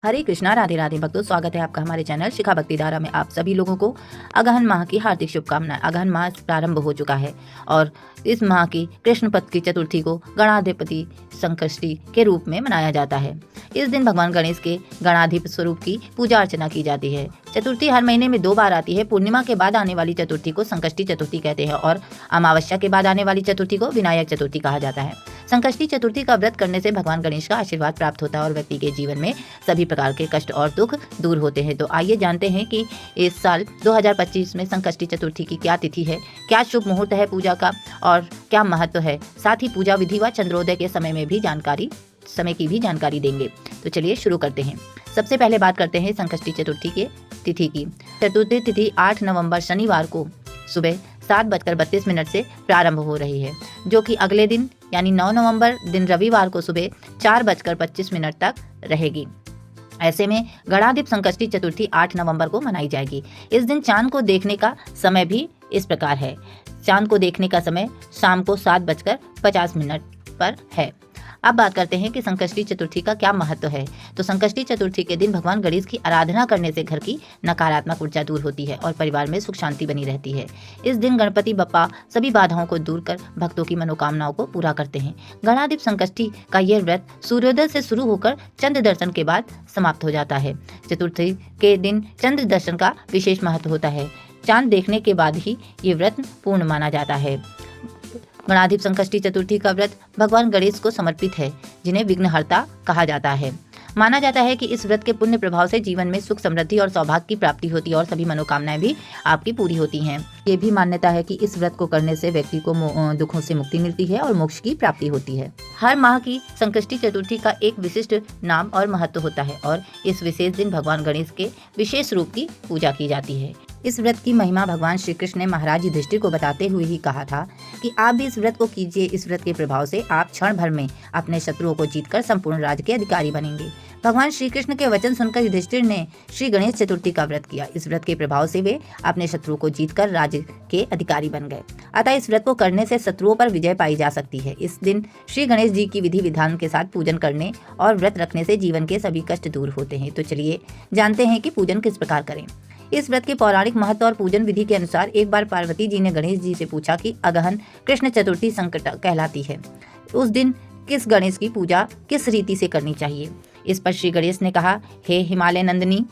हरे कृष्णा, राधे राधे भक्तों, स्वागत है आपका हमारे चैनल शिखा भक्ति धारा में। आप सभी लोगों को अगहन माह की हार्दिक शुभकामनाएं। अगहन माह प्रारंभ हो चुका है और इस माह की कृष्ण पक्ष की चतुर्थी को गणाधिपति संकष्टी के रूप में मनाया जाता है। इस दिन भगवान गणेश के गणाधिप स्वरूप की पूजा अर्चना की जाती है। चतुर्थी हर महीने में 2 बार आती है। पूर्णिमा के बाद आने वाली चतुर्थी को संकष्टी चतुर्थी कहते हैं और अमावस्या के बाद आने वाली चतुर्थी को विनायक चतुर्थी कहा जाता है। संकष्टी चतुर्थी का व्रत करने से भगवान गणेश का आशीर्वाद प्राप्त होता है और व्यक्ति के जीवन में सभी प्रकार के कष्ट और दुख दूर होते हैं। तो आइए जानते हैं कि इस साल 2025 में संकष्टी चतुर्थी की क्या तिथि है, क्या शुभ मुहूर्त है पूजा का और क्या महत्व है। साथ ही पूजा विधि व चंद्रोदय के समय की भी जानकारी देंगे। तो चलिए शुरू करते हैं। सबसे पहले बात करते हैं संकष्टी चतुर्थी के तिथि की। चतुर्थी तिथि 8 नवंबर शनिवार को सुबह 7:32 से प्रारंभ हो रही है, जो कि अगले दिन यानी 9 नवंबर दिन रविवार को सुबह 4:25 तक रहेगी। ऐसे में गणाधिप संकष्टी चतुर्थी 8 नवंबर को मनाई जाएगी। इस दिन चांद को देखने का समय भी इस प्रकार है। चांद को देखने का समय शाम को 7:50 पर है। अब बात करते हैं कि संकष्टी चतुर्थी का क्या महत्व है। तो संकष्टी चतुर्थी के दिन भगवान गणेश की आराधना करने से घर की नकारात्मक ऊर्जा दूर होती है और परिवार में सुख शांति बनी रहती है। इस दिन गणपति बप्पा सभी बाधाओं को दूर कर भक्तों की मनोकामनाओं को पूरा करते हैं। गणाधिप संकष्टी का यह व्रत सूर्योदय से शुरू होकर चंद्र दर्शन के बाद समाप्त हो जाता है। चतुर्थी के दिन चंद्र दर्शन का विशेष महत्व होता है। चांद देखने के बाद ही ये व्रत पूर्ण माना जाता है। गणाधिप संकष्टी चतुर्थी का व्रत भगवान गणेश को समर्पित है, जिन्हें विघ्नहर्ता कहा जाता है। माना जाता है कि इस व्रत के पुण्य प्रभाव से जीवन में सुख समृद्धि और सौभाग्य की प्राप्ति होती है और सभी मनोकामनाएं भी आपकी पूरी होती हैं। ये भी मान्यता है कि इस व्रत को करने से व्यक्ति को दुखों से मुक्ति मिलती है और मोक्ष की प्राप्ति होती है। हर माह की संकष्टी चतुर्थी का एक विशिष्ट नाम और महत्व होता है और इस विशेष दिन भगवान गणेश के विशेष रूप की पूजा की जाती है। इस व्रत की महिमा भगवान श्री कृष्ण ने महाराज युधिष्ठिर को बताते हुए ही कहा था कि आप भी इस व्रत को कीजिए। इस व्रत के प्रभाव से आप क्षण भर में अपने शत्रुओं को जीतकर संपूर्ण राज्य के अधिकारी बनेंगे। भगवान श्री कृष्ण के वचन सुनकर युधिष्ठिर ने श्री गणेश चतुर्थी का व्रत किया। इस व्रत के प्रभाव से वे अपने शत्रुओं को जीतकर राज्य के अधिकारी बन गए। अतः इस व्रत को करने से शत्रुओं पर विजय पाई जा सकती है। इस दिन श्री गणेश जी की विधि विधान के साथ पूजन करने और व्रत रखने से जीवन के सभी कष्ट दूर होते हैं। तो चलिए जानते हैं कि पूजन किस प्रकार करें। इस व्रत के पौराणिक महत्व और पूजन विधि के अनुसार एक बार पार्वती जी ने गणेश जी से पूछा कि अगहन कृष्ण चतुर्थी संकट कहलाती है, उस दिन किस गणेश की पूजा किस रीति से करनी चाहिए। इस पर श्री गणेश ने कहा, हे हिमालय नंदिनी,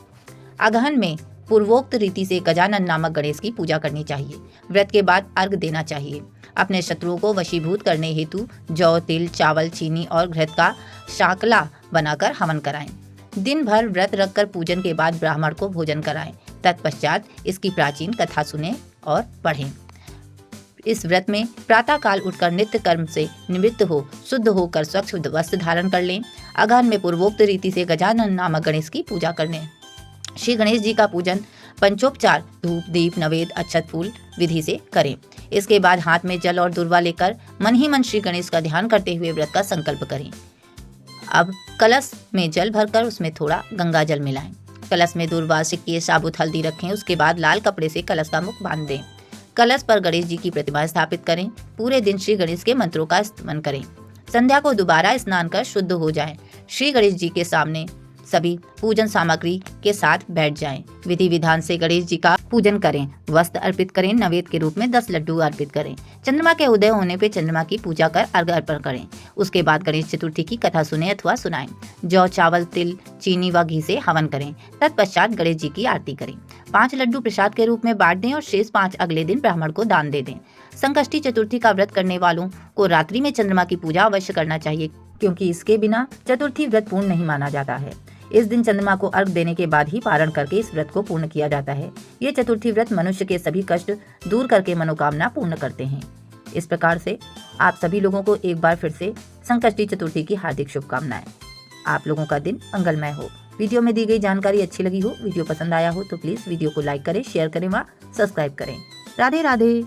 अगहन में पूर्वोक्त रीति से गजानन नामक गणेश की पूजा करनी चाहिए। व्रत के बाद अर्घ देना चाहिए। अपने शत्रुओं को वशीभूत करने हेतु जौ, तिल, चावल, चीनी और घृत का शाकला बनाकर हवन कराएं। दिन भर व्रत रखकर पूजन के बाद ब्राह्मण को भोजन कराएं। तत्पश्चात इसकी प्राचीन कथा सुने और पढ़ें। इस व्रत में प्रातः काल उठकर नित्य कर्म से निवृत्त हो शुद्ध होकर स्वच्छ वस्त्र धारण कर लें। अगहन में पूर्वोक्त रीति से गजानन नामक गणेश की पूजा करने। श्री गणेश जी का पूजन पंचोपचार धूप, दीप, नवेद, अक्षत, फूल विधि से करें। इसके बाद हाथ में जल और दूर्वा लेकर मन ही मन श्री गणेश का ध्यान करते हुए व्रत का संकल्प करें। अब कलश में जल भरकर उसमें थोड़ा गंगा जल मिलाएं। कलश में दूर्वा, सिक्के, साबुत हल्दी रखें। उसके बाद लाल कपड़े से कलश का मुख बांध दें। कलश पर गणेश जी की प्रतिमा स्थापित करें। पूरे दिन श्री गणेश के मंत्रों का स्तवन करें। संध्या को दोबारा स्नान कर शुद्ध हो जाएं। श्री गणेश जी के सामने सभी पूजन सामग्री के साथ बैठ जाएं। विधि विधान से गणेश जी का पूजन करें। वस्त्र अर्पित करें। नैवेद्य के रूप में 10 लड्डू अर्पित करें। चंद्रमा के उदय होने पर चंद्रमा की पूजा कर अर्घ अर्पण करें। उसके बाद गणेश चतुर्थी की कथा सुने अथवा सुनाएं। जौ, चावल, तिल, चीनी व घी से हवन करें। तत्पश्चात गणेश जी की आरती करें। 5 लड्डू प्रसाद के रूप में बांट दें और शेष 5 अगले दिन ब्राह्मण को दान दे दें। संकष्टी चतुर्थी का व्रत करने वालों को रात्रि में चंद्रमा की पूजा अवश्य करना चाहिए, क्योंकि इसके बिना चतुर्थी व्रत पूर्ण नहीं माना जाता है। इस दिन चंद्रमा को अर्घ देने के बाद ही पारण करके इस व्रत को पूर्ण किया जाता है। ये चतुर्थी व्रत मनुष्य के सभी कष्ट दूर करके मनोकामना पूर्ण करते हैं। इस प्रकार से आप सभी लोगों को एक बार फिर से संकष्टी चतुर्थी की हार्दिक शुभकामनाएं। आप लोगों का दिन मंगलमय हो। वीडियो में दी गई जानकारी अच्छी लगी हो, वीडियो पसंद आया हो तो प्लीज वीडियो को लाइक करें, शेयर करें व सब्सक्राइब करें। राधे राधे।